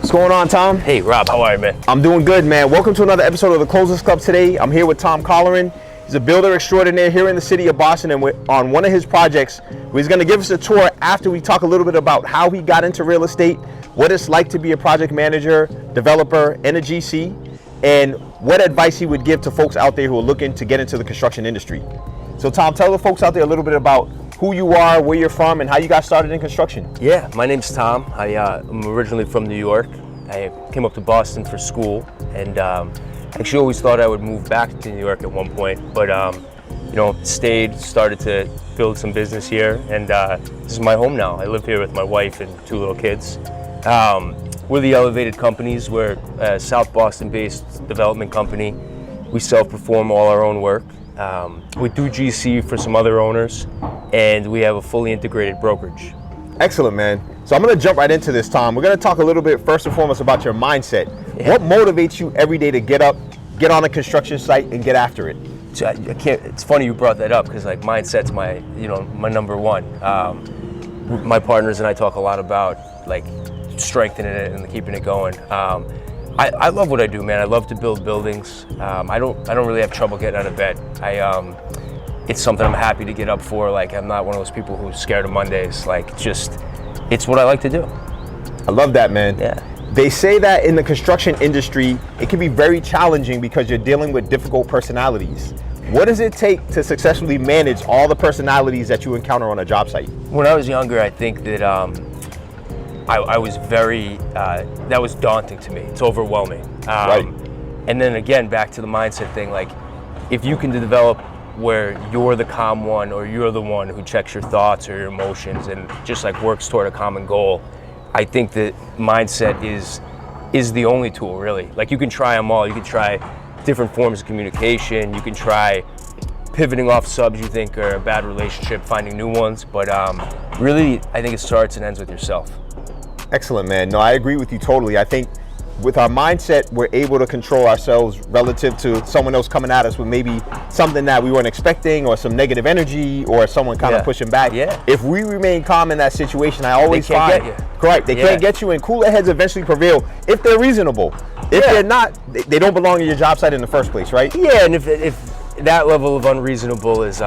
What's going on, Tom? Hey, Rob, how are you, man? I'm doing good, man. Welcome to another episode of the Closers Club today. I'm here with Tom Colleran. He's a builder extraordinaire here in the city of Boston, and we're on one of his projects where he's going to give us a tour after we talk a little bit about how he got into real estate, what it's like to be a project manager, developer, and a GC, and what advice he would give to folks out there who are looking to get into the construction industry. So, Tom, tell the folks out there a little bit about who you are, where you're from, and how you got started in construction. Yeah, my name's Tom. I'm originally from New York. I came up to Boston for school, and actually always thought I would move back to New York at one point, but stayed, started to build some business here, and this is my home now. I live here with my wife and 2 little kids. We're the Elevated Companies. We're a South Boston-based development company. We self-perform all our own work. We do GC for some other owners, and we have a fully integrated brokerage. Excellent, man. So I'm going to jump right into this, Tom. We're going to talk a little bit first and foremost about your mindset. Yeah. What motivates you every day to get up, get on a construction site, and get after it? So it's funny you brought that up, because like mindset's my number one. My partners and I talk a lot about like strengthening it and keeping it going. I love what I do, man. I love to build buildings. I don't really have trouble getting out of bed. It's something I'm happy to get up for. Like, I'm not one of those people who's scared of Mondays. Like, it's what I like to do. I love that, man. Yeah. They say that in the construction industry, it can be very challenging because you're dealing with difficult personalities. What does it take to successfully manage all the personalities that you encounter on a job site? When I was younger, I think that I was very, that was daunting to me. It's overwhelming. Right. And then again, back to the mindset thing, like if you can develop where you're the calm one, or you're the one who checks your thoughts or your emotions and just like works toward a common goal, I think that mindset is the only tool, really. Like, you can try them all. You can try different forms of communication. You can try pivoting off subs you think are a bad relationship, finding new ones. But really, I think it starts and ends with yourself. Excellent, man. No, I agree with you totally. I think with our mindset, we're able to control ourselves relative to someone else coming at us with maybe something that we weren't expecting, or some negative energy, or someone kind of pushing back. Yeah. If we remain calm in that situation, I always they can't find, get you. Correct, they can't get you, and cooler heads eventually prevail if they're reasonable. If they're not, they don't belong in your job site in the first place, right? Yeah, and if that level of unreasonable is,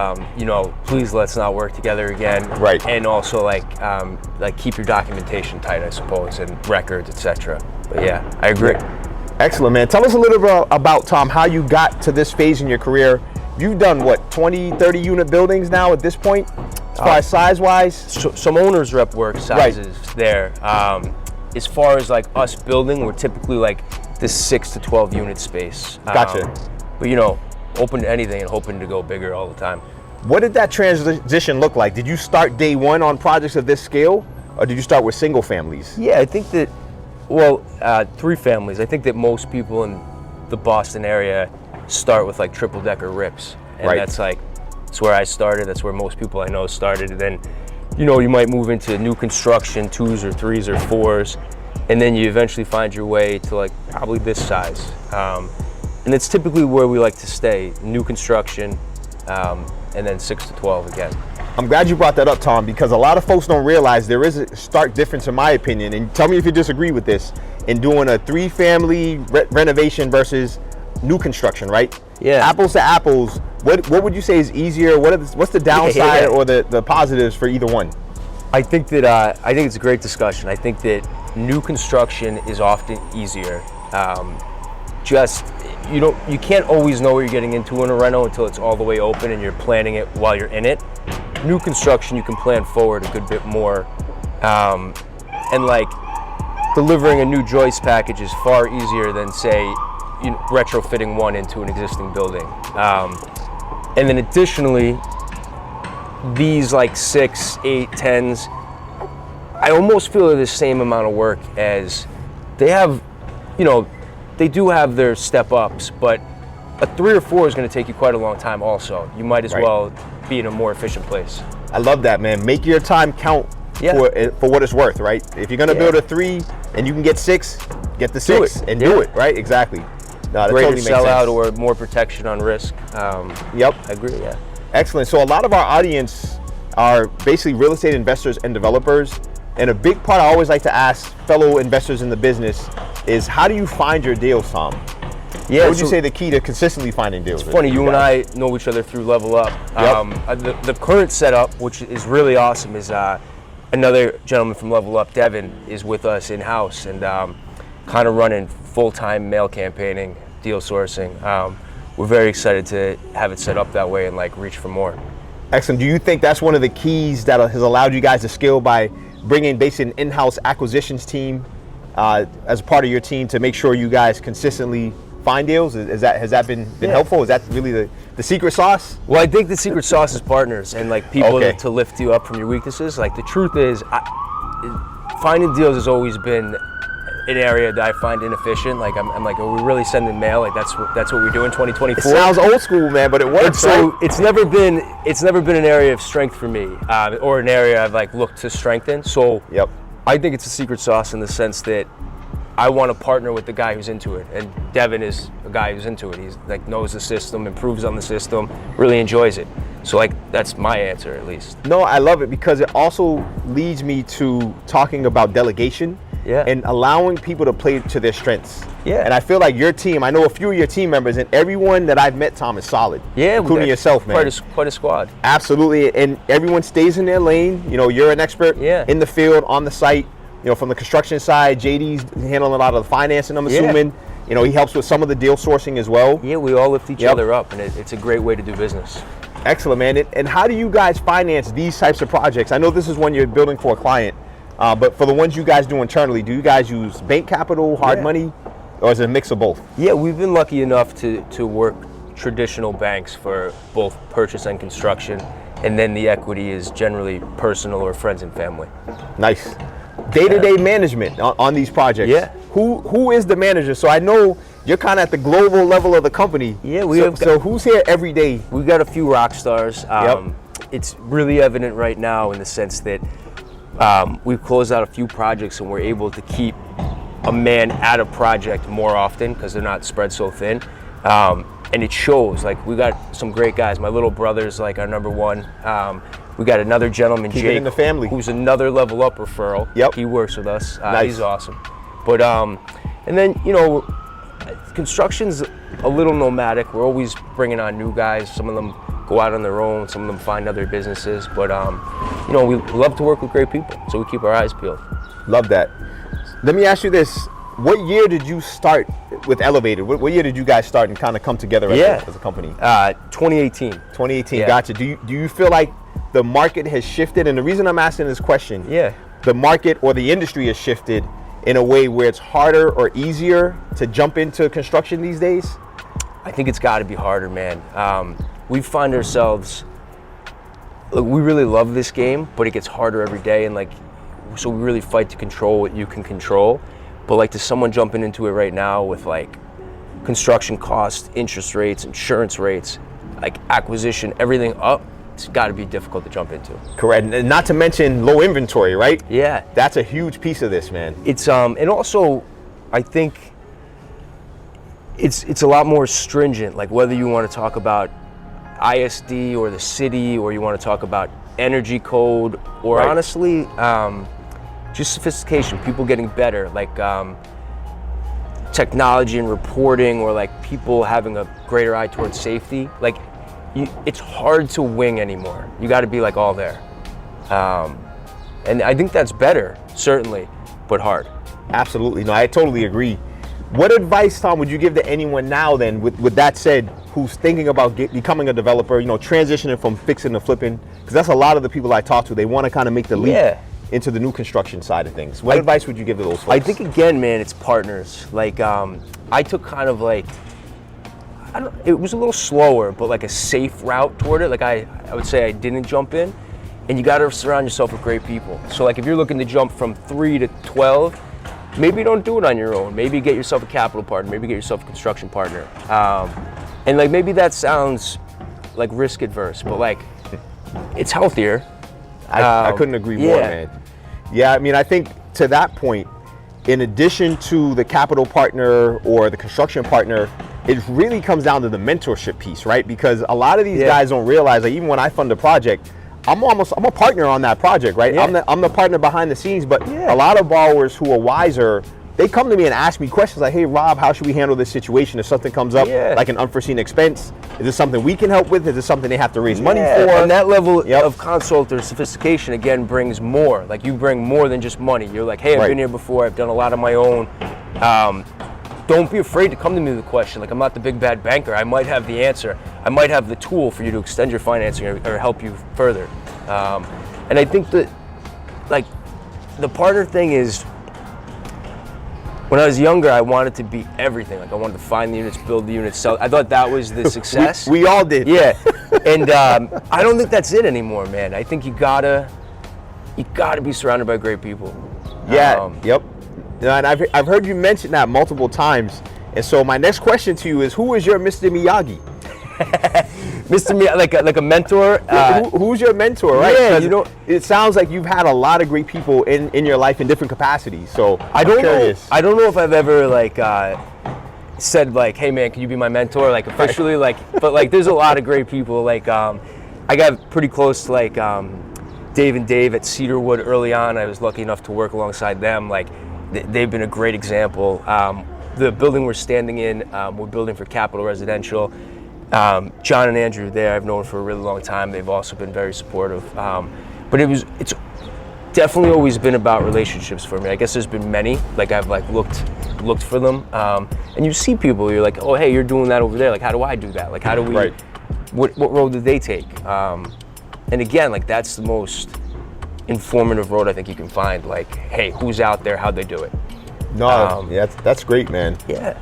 please let's not work together again. Right. And also like keep your documentation tight, I suppose, and records, etc. But yeah, I agree. Excellent, man. Tell us a little bit about, Tom, how you got to this phase in your career. You've done what, 20, 30 unit buildings now at this point, as far as size-wise? Some owner's rep work sizes there. As far as like us building, we're typically like this 6 to 12 unit space. Gotcha. But open to anything and hoping to go bigger all the time. What did that transition look like? Did you start day one on projects of this scale, or did you start with single families? Yeah, I think that, 3 families. I think that most people in the Boston area start with like triple decker rips. And that's where I started. That's where most people I know started. And then, you might move into new construction, 2s or 3s or 4s. And then you eventually find your way to like probably this size. And it's typically where we like to stay, new construction, and then 6 to 12 again. I'm glad you brought that up, Tom, because a lot of folks don't realize there is a stark difference, in my opinion, and tell me if you disagree with this, in doing a 3-family renovation versus new construction, right? Yeah. Apples to apples, what would you say is easier? What's the downside or the positives for either one? I think it's a great discussion. I think that new construction is often easier. You can't always know what you're getting into in a reno until it's all the way open and you're planning it while you're in it. New construction, you can plan forward a good bit more. And like delivering a new joist package is far easier than, say, retrofitting one into an existing building. And then additionally, these like 6, 8, 10s, I almost feel they're the same amount of work as they have, they do have their step ups, but a 3 or 4 is going to take you quite a long time also. You might as well be in a more efficient place. I love that, man. Make your time count for what it's worth, right? If you're going to build a 3 and you can get 6, get the 6 and do it, right? Exactly. No, that greater totally makes sense. sellout or more protection on risk. Yep. I agree, yeah. Excellent. So a lot of our audience are basically real estate investors and developers. And a big part I always like to ask fellow investors in the business is, how do you find your deals, Tom? Yeah, what would you say the key to consistently finding deals? It's funny, you and I know each other through Level Up. Yep. The current setup, which is really awesome, is another gentleman from Level Up, Devin, is with us in-house and kind of running full-time mail campaigning, deal sourcing. We're very excited to have it set up that way and like reach for more. Excellent. Do you think that's one of the keys that has allowed you guys to scale by bringing basically an in-house acquisitions team as part of your team to make sure you guys consistently find deals? Has that been helpful? Is that really the secret sauce? Well, I think the secret sauce is partners and like people to lift you up from your weaknesses. Like the truth is, finding deals has always been an area that I find inefficient. Like I'm like, are we really sending mail? Like that's what we do in 2024. It sounds old school, man, but it works. So right? it's never been an area of strength for me, or an area I've like looked to strengthen. So I think it's a secret sauce in the sense that I want to partner with the guy who's into it, and Devin is a guy who's into it. He's like knows the system, improves on the system, really enjoys it. So like that's my answer at least. No, I love it because it also leads me to talking about delegation. And allowing people to play to their strengths. And I feel like your team, I know a few of your team members, and everyone that I've met, Tom, is solid. Including yourself, man. Quite a squad. Absolutely, and everyone stays in their lane. You know, you're an expert in the field, on the site. You know, from the construction side, JD's handling a lot of the financing, I'm assuming. You know, he helps with some of the deal sourcing as well. Yeah, we all lift each other up, and it's a great way to do business. Excellent, man. And how do you guys finance these types of projects? I know this is one you're building for a client. But for the ones you guys do internally, do you guys use bank capital, hard money, or is it a mix of both? Yeah, we've been lucky enough to work traditional banks for both purchase and construction, and then the equity is generally personal or friends and family. Nice. Day-to-day management on these projects. Who is the manager? So I know you're kind of at the global level of the company. So who's here every day? We've got a few rock stars. It's really evident right now in the sense that we've closed out a few projects and we're able to keep a man at a project more often because they're not spread so thin. And it shows. Like, we got some great guys. My little brother's like our number one. We got another gentleman, Jake, in the family, who's another Level Up referral. He works with us. He's awesome. But and then, you know, construction's a little nomadic. We're always bringing on new guys. Some of them go out on their own. Some of them find other businesses. But you know, we love to work with great people, so we keep our eyes peeled. Love that. Let me ask you this. What year did you start with Elevated? What year did you guys start and kind of come together as a company? 2018. 2018, gotcha. Do you feel like the market has shifted? And the reason I'm asking this question, the market or the industry has shifted in a way where it's harder or easier to jump into construction these days? I think it's got to be harder, man. We find ourselves, look, we really love this game, but it gets harder every day, and like, so we really fight to control what you can control. But like, to someone jumping into it right now with like construction costs, interest rates, insurance rates, like acquisition, everything up, it's got to be difficult to jump into. Correct, and not to mention low inventory, right? Yeah, that's a huge piece of this, man. It's and also, I think it's a lot more stringent. Like, whether you want to talk about ISD or the city, or you want to talk about energy code, or honestly, just sophistication, people getting better, like technology and reporting, or like people having a greater eye towards safety. Like, it's hard to wing anymore. You got to be like all there. And I think that's better, certainly, but hard. Absolutely. No, I totally agree. What advice, Tom, would you give to anyone now then, with that said, who's thinking about becoming a developer, you know, transitioning from fixing to flipping? Because that's a lot of the people I talk to. They want to kind of make the leap into the new construction side of things. What advice would you give to those folks? I think, again, man, it's partners. Like, I took kind of like, it was a little slower, but like a safe route toward it. Like, I would say I didn't jump in, and you got to surround yourself with great people. So like, if you're looking to jump from 3 to 12, maybe don't do it on your own. Maybe get yourself a capital partner. Maybe get yourself a construction partner. And like, maybe that sounds like risk adverse, but like, it's healthier. I couldn't agree more, man. Yeah, I mean, I think to that point, in addition to the capital partner or the construction partner, it really comes down to the mentorship piece, right? Because a lot of these guys don't realize, like, even when I fund a project, I'm a partner on that project, right? Yeah. I'm the partner behind the scenes, but Yeah. a lot of borrowers who are wiser, they come to me and ask me questions like, hey, Rob, how should we handle this situation if something comes up, Yeah. like an unforeseen expense? Is this something we can help with? Is this something they have to raise money Yeah, for? and that level Yep. of consult or sophistication, again, brings more. Like, you bring more than just money. You're like, hey, I've Right. been here before. I've done a lot on my own. Don't be afraid to come to me with a question. Like, I'm not the big bad banker. I might have the answer. I might have the tool for you to extend your financing or help you further. And I think that, like, the partner thing is, when I was younger, I wanted to be everything. Like, I wanted to find the units, build the units, sell. I thought that was the success. We all did. Yeah, and I don't think that's it anymore, man. I think you gotta be surrounded by great people. Yeah. Yep. And I've heard you mention that multiple times. And so my next question to you is, who is your Mr. Miyagi? Mr. Miyagi, like a mentor. Who's your mentor, right? Yeah, 'Cause you know, it sounds like you've had a lot of great people in your life in different capacities. So I don't know. curious. I don't know if I've ever said like, hey man, can you be my mentor? Like officially, but like there's a lot of great people. Like I got pretty close to like Dave and Dave at Cedarwood early on. I was lucky enough to work alongside them. Like they've been a great example. The building we're standing in, we're building for Capital Residential. John and Andrew there, I've known for a really long time. They've also been very supportive. But it's definitely always been about relationships for me. I guess there's been many, like I've like looked for them. And you see people, you're like, oh, hey, you're doing that over there. Like, how do I do that? Like, how do we, Right. what road did they take? And again, like that's the most informative road I think you can find. Like, hey, who's out there? How'd they do it? No, yeah, that's great, man. Yeah.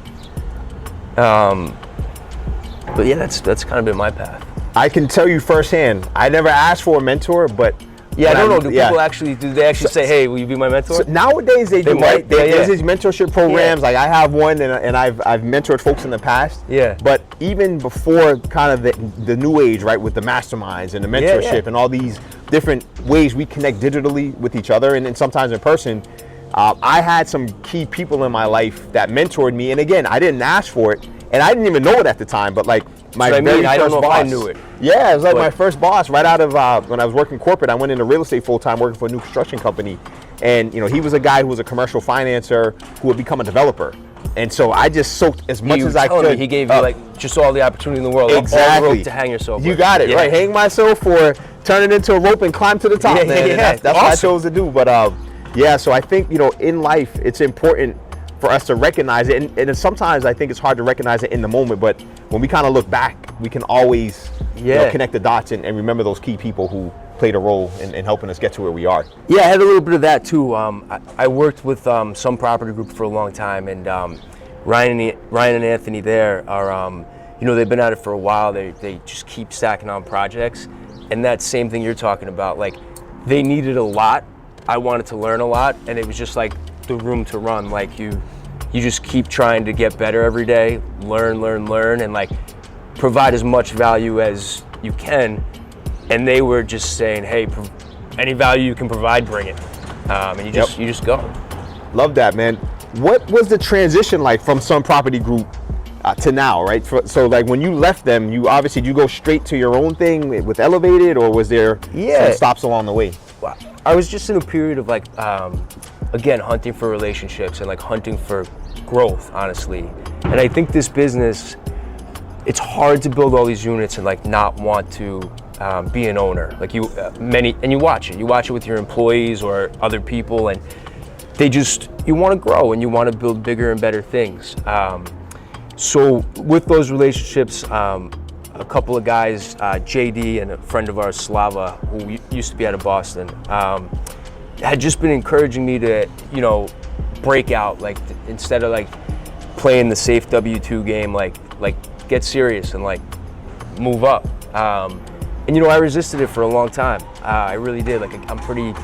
But yeah, that's kind of been my path. I can tell you firsthand, I never asked for a mentor, but Yeah, I don't know. Do yeah. people do they actually say, hey, will you be my mentor? So nowadays they do, might, right? yeah, There's yeah. these mentorship programs. Yeah. Like I have one, and I've mentored folks in the past. Yeah. But even before kind of the new age, right, with the masterminds and the mentorship and all these different ways we connect digitally with each other and then sometimes in person, I had some key people in my life that mentored me. And again, I didn't ask for it, and I didn't even know it at the time. But like my very I don't first know boss, if I knew it. Yeah, it was like my first boss right out of when I was working corporate. I went into real estate full time, working for a new construction company, and you know he was a guy who was a commercial financer who would become a developer, and so I just soaked as much as I could. He gave you like just all the opportunity in the world, all the rope to hang yourself. You with. got it Yeah. right. Hang myself or turn it into a rope and climb to the top, Yeah, man. yeah, And that's awesome. what I chose to do. But yeah, so I think in life it's important for us to recognize it, and sometimes I think it's hard to recognize it in the moment, but when we kind of look back, we can always connect the dots and remember those key people who played a role in helping us get to where we are. Yeah, I had a little bit of that too. I worked with some property group for a long time, and Ryan and Anthony there are, they've been at it for a while. They just keep stacking on projects, and that same thing you're talking about. Like, they needed a lot. I wanted to learn a lot, and it was just like the room to run. Like you just keep trying to get better every day, learn, and like provide as much value as you can. And they were just saying, hey, any value you can provide, bring it. And you just go. Love that, man. What was the transition like from Sun Property Group to now, right? So like when you left them, you go straight to your own thing with Elevated, or was there some stops along the way? I was just in a period of like, again, hunting for relationships and like hunting for growth, honestly. And I think this business, it's hard to build all these units and like not want to be an owner. Like you watch it with your employees or other people, and you want to grow and you want to build bigger and better things. So with those relationships, a couple of guys, JD and a friend of ours, Slava, who used to be out of Boston, had just been encouraging me to, break out. Like instead of like playing the safe W2 game, like get serious and like move up. And I resisted it for a long time. I really did. Like I'm pretty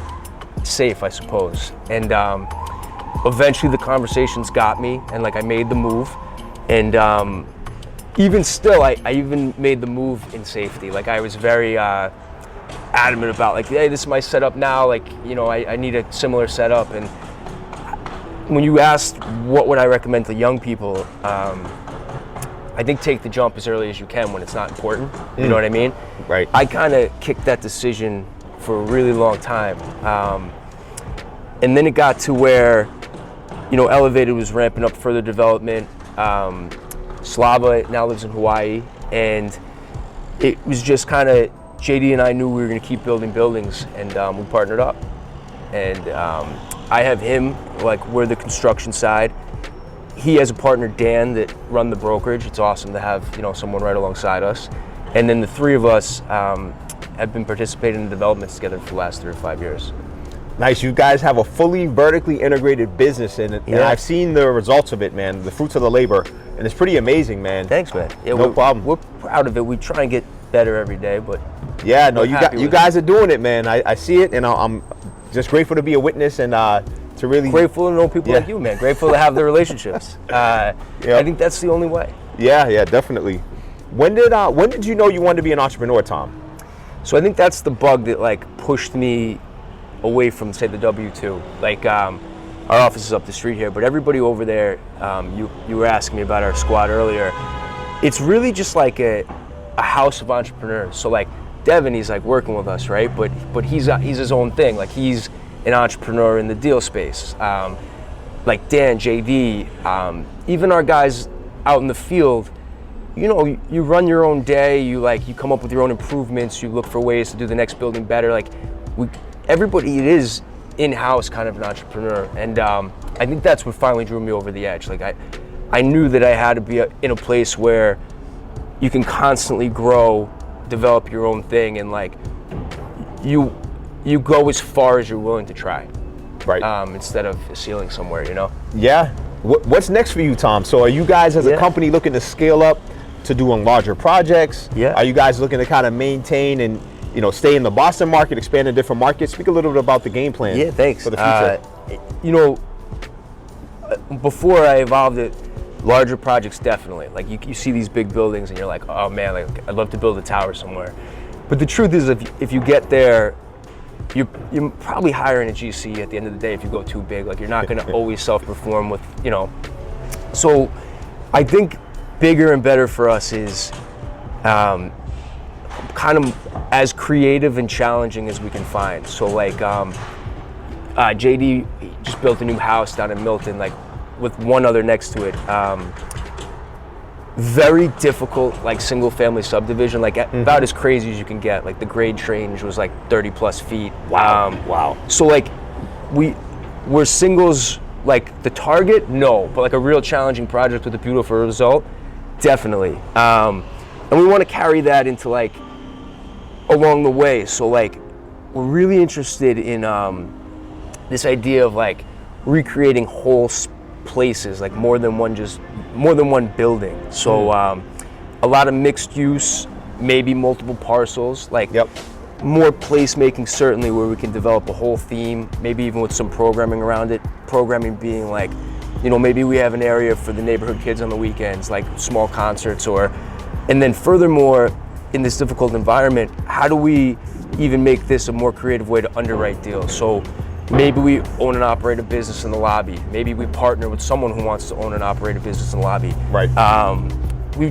safe, I suppose. And eventually the conversations got me, and like I made the move. And even still, I even made the move in safety. Like I was very adamant about like, hey, this is my setup now. Like, I need a similar setup. And when you asked what would I recommend to young people, I think take the jump as early as you can when it's not important. You know what I mean? Right. I kind of kicked that decision for a really long time. And then it got to where, Elevated was ramping up further development. Slava now lives in Hawaii, and it was just kind of, JD and I knew we were going to keep building buildings, and we partnered up. And I have him, we're the construction side. He has a partner, Dan, that run the brokerage. It's awesome to have, someone right alongside us. And then the three of us have been participating in developments together for the last 3 or 5 years. Nice. You guys have a fully vertically integrated business, and I've seen the results of it, man, the fruits of the labor, and it's pretty amazing, man. Thanks, man. Yeah, no problem. We're proud of it. We try and get better every day, but yeah, no, you guys are doing it, man. I see it, and I'm just grateful to be a witness and to really grateful to know people like you, man. Grateful to have the relationships. I think that's the only way. Yeah, definitely. When did you know you wanted to be an entrepreneur, Tom? So I think that's the bug that pushed me away from, say, the W-2. Our office is up the street here, but everybody over there, you were asking me about our squad earlier. It's really just like a house of entrepreneurs. So Devin, he's working with us, right? But he's his own thing. He's an entrepreneur in the deal space. Dan, JD, even our guys out in the field, you run your own day. You come up with your own improvements. You look for ways to do the next building better. Everybody is in-house kind of an entrepreneur, and I think that's what finally drew me over the edge. I knew that I had to be in a place where you can constantly grow, develop your own thing, and you go as far as you're willing to try, right? Instead of a ceiling somewhere, Yeah. What's next for you, Tom? So are you guys as a company looking to scale up to doing larger projects? Yeah. Are you guys looking to kind of maintain and stay in the Boston market, expand in different markets? Speak a little bit about the game plan. Yeah, thanks. For the future. Before I evolved it, larger projects definitely. You see these big buildings and you're like, oh man, I'd love to build a tower somewhere. But the truth is, if you get there, you're probably hiring a GC at the end of the day if you go too big. You're not going to always self-perform with, So I think bigger and better for us is kind of as creative and challenging as we can find. So JD just built a new house down in Milton, with one other next to it. Very difficult, single family subdivision, about as crazy as you can get. The grade range was 30 plus feet. Wow. Wow. So we're singles, the target, no, but a real challenging project with a beautiful result, definitely. And we want to carry that into along the way. So we're really interested in this idea of recreating whole places, more than one building. So a lot of mixed use, maybe multiple parcels, more placemaking certainly, where we can develop a whole theme, maybe even with some programming around it. Programming being maybe we have an area for the neighborhood kids on the weekends, small concerts, and then furthermore, in this difficult environment, how do we even make this a more creative way to underwrite deals? So maybe we own and operate a business in the lobby. Maybe we partner with someone who wants to own and operate a business in the lobby. Right. We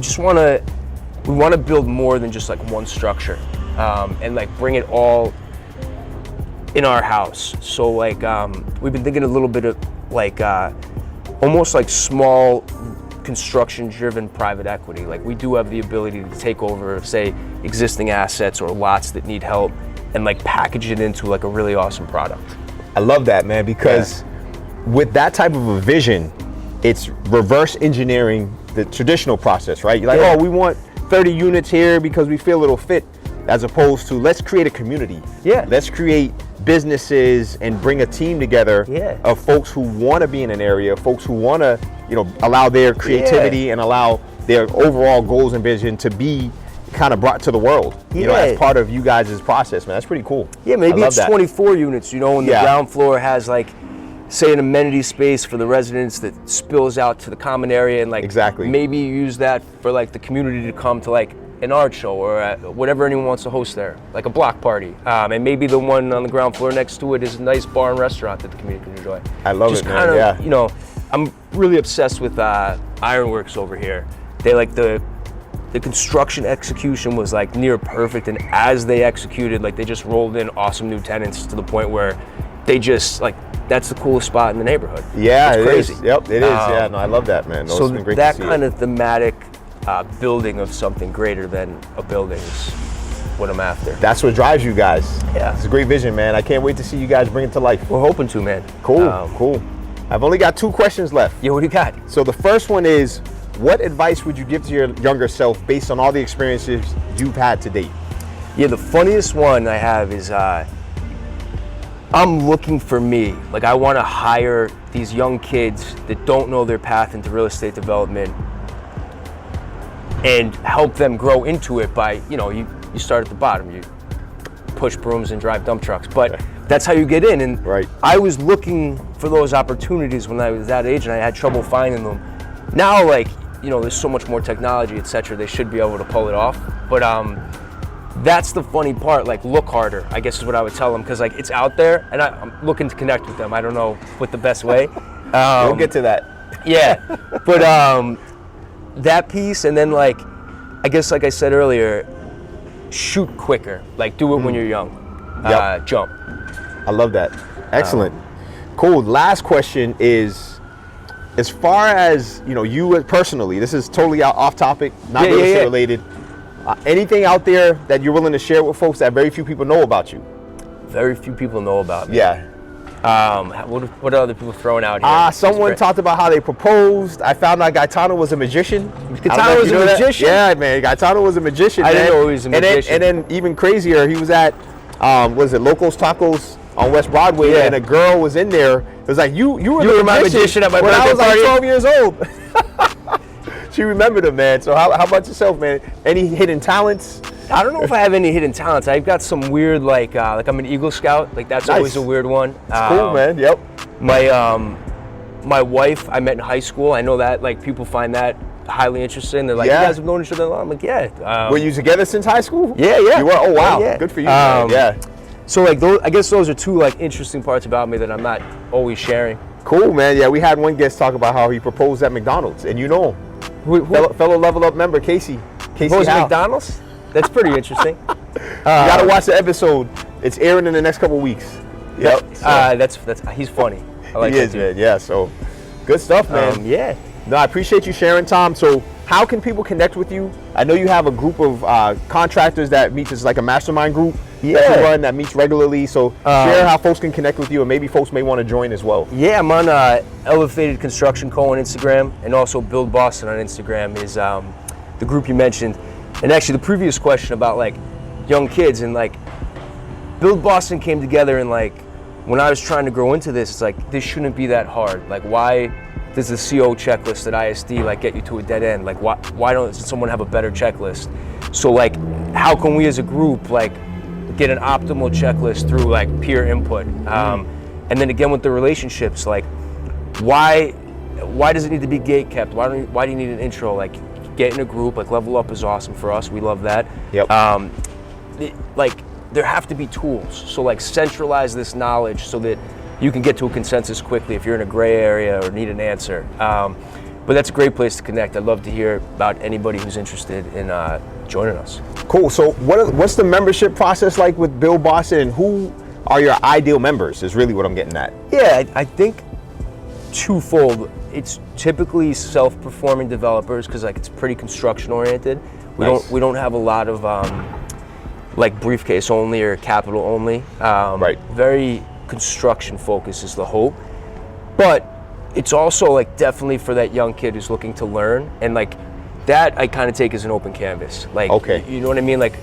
want to build more than just one structure, and bring it all in our house. So we've been thinking a little bit of almost small construction-driven private equity. We do have the ability to take over, say, existing assets or lots that need help, and package it into a really awesome product. I love that, man, because with that type of a vision, it's reverse engineering the traditional process, right? You're oh, we want 30 units here because we feel it'll fit, as opposed to let's create a community. Yeah. Let's create businesses and bring a team together of folks who want to be in an area, folks who want to, allow their creativity and allow their overall goals and vision to be kind of brought to the world, as part of you guys' process, man. That's pretty cool. Yeah, maybe it's 24 units, and the ground floor has say an amenity space for the residents that spills out to the common area, and exactly. Maybe you use that for the community to come to an art show or whatever anyone wants to host there, a block party. And maybe the one on the ground floor next to it is a nice bar and restaurant that the community can enjoy. I love Just it, man. I'm really obsessed with Ironworks over here. They like the construction execution was like near perfect, and as they executed, like they just rolled in awesome new tenants to the point where they just like, that's the coolest spot in the neighborhood. Yeah, it's crazy. Is. Yep, it is. Yeah, no, I love that, man. No, so it's been great that to see kind it. of thematic building of something greater than a building is what I'm after. That's what drives you guys. Yeah. It's a great vision, man. I can't wait to see you guys bring it to life. We're hoping to, man. Cool, cool. I've only got 2 questions left. Yeah, what do you got? So the first one is, what advice would you give to your younger self based on all the experiences you've had to date? Yeah, the funniest one I have is I'm looking for me. Like, I want to hire these young kids that don't know their path into real estate development and help them grow into it by, you start at the bottom. You push brooms and drive dump trucks, but that's how you get in. And right. I was looking for those opportunities when I was that age, and I had trouble finding them. Now, like, there's so much more technology, etc. They should be able to pull it off. But that's the funny part. Like, look harder, I guess is what I would tell them, because like it's out there, and I'm looking to connect with them. I don't know what the best way. We'll get to that. Yeah, but that piece, and then like, I guess like I said earlier, shoot quicker. Like, do it when you're young. Yep. Jump. I love that. Excellent. Cool. Last question is, as far as you personally, this is totally off topic, not real estate related. Anything out there that you're willing to share with folks that very few people know about you? Very few people know about me. Yeah. What are other people throwing out here? Someone talked about how they proposed. I found out Gaetano was a magician. Gaetano was a magician? Yeah, man. Gaetano was a magician. I didn't know he was a magician. And then even crazier, he was at, Locos Tacos on West Broadway, and a girl was in there. It was like, you were my magician at my birthday party. When I was like 12 years old. She remembered him, man. So how about yourself, man? Any hidden talents? I don't know if I have any hidden talents. I've got some weird, like I'm an Eagle Scout. Like, that's nice. Always a weird one. Cool, man. Yep. My wife, I met in high school. I know that, like, people find that highly interesting. They're like, you guys have known each other long? I'm like, yeah. Were you together since high school? Yeah. You were? Oh, wow. Yeah. Good for you, man. Yeah. So, like, I guess those are 2, like, interesting parts about me that I'm not always sharing. Cool, man. Yeah, we had one guest talk about how he proposed at McDonald's, and you know him. Who? Fellow Level Up member, Casey. Proposed at McDonald's? That's pretty interesting. You gotta watch the episode. It's airing in the next couple weeks. Yep. That's he's funny. I like he is, man. Yeah. So, good stuff, man. Yeah. No, I appreciate you sharing, Tom. So, how can people connect with you? I know you have a group of contractors that meets as like a mastermind group that you run that meets regularly. So, share how folks can connect with you, and maybe folks may want to join as well. Yeah, I'm on Elevated Construction Co. on Instagram, and also Build Boston on Instagram is the group you mentioned. And actually, the previous question about like young kids and like Build Boston came together, and like when I was trying to grow into this, it's like, this shouldn't be that hard. Like, why does the CO checklist at ISD like get you to a dead end? Like, why don't someone have a better checklist? So like, how can we as a group like get an optimal checklist through like peer input? And then again with the relationships, like why does it need to be gate kept? Why do you need an intro? Like, get in a group. Like, Level Up is awesome for us. We love that. Yep. Like, there have to be tools. So like, centralize this knowledge so that you can get to a consensus quickly if you're in a gray area or need an answer. But that's a great place to connect. I'd love to hear about anybody who's interested in joining us. Cool. So what's the membership process like with Build Boston, and who are your ideal members is really what I'm getting at. Yeah, I think twofold. It's typically self-performing developers because like it's pretty construction oriented. We don't have a lot of like briefcase only or capital only. Right. Very construction focused is the hope, but it's also like definitely for that young kid who's looking to learn, and like that I kind of take as an open canvas. Like, okay, you know what I mean? Like,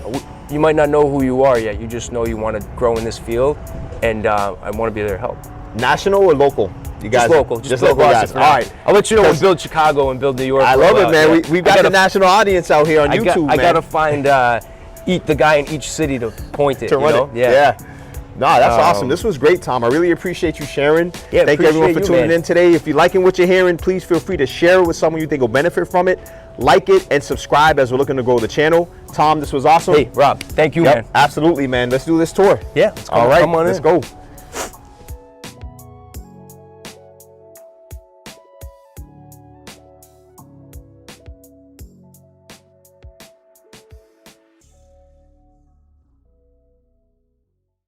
you might not know who you are yet. You just know you want to grow in this field, and I want to be there to help. National or local? You guys, just local guys. All right, I'll let you know when Build Chicago and Build New York. I love it, man. We've got the national audience out here on YouTube. I gotta find the guy in each city to point it. To run it. Yeah. No, that's awesome. This was great, Tom. I really appreciate you sharing. Yeah, thank you everyone for tuning in today. If you're liking what you're hearing, please feel free to share it with someone you think will benefit from it. Like it and subscribe as we're looking to grow the channel. Tom, this was awesome. Hey, Rob, thank you, man. Absolutely, man. Let's do this tour. Yeah. All right, let's go.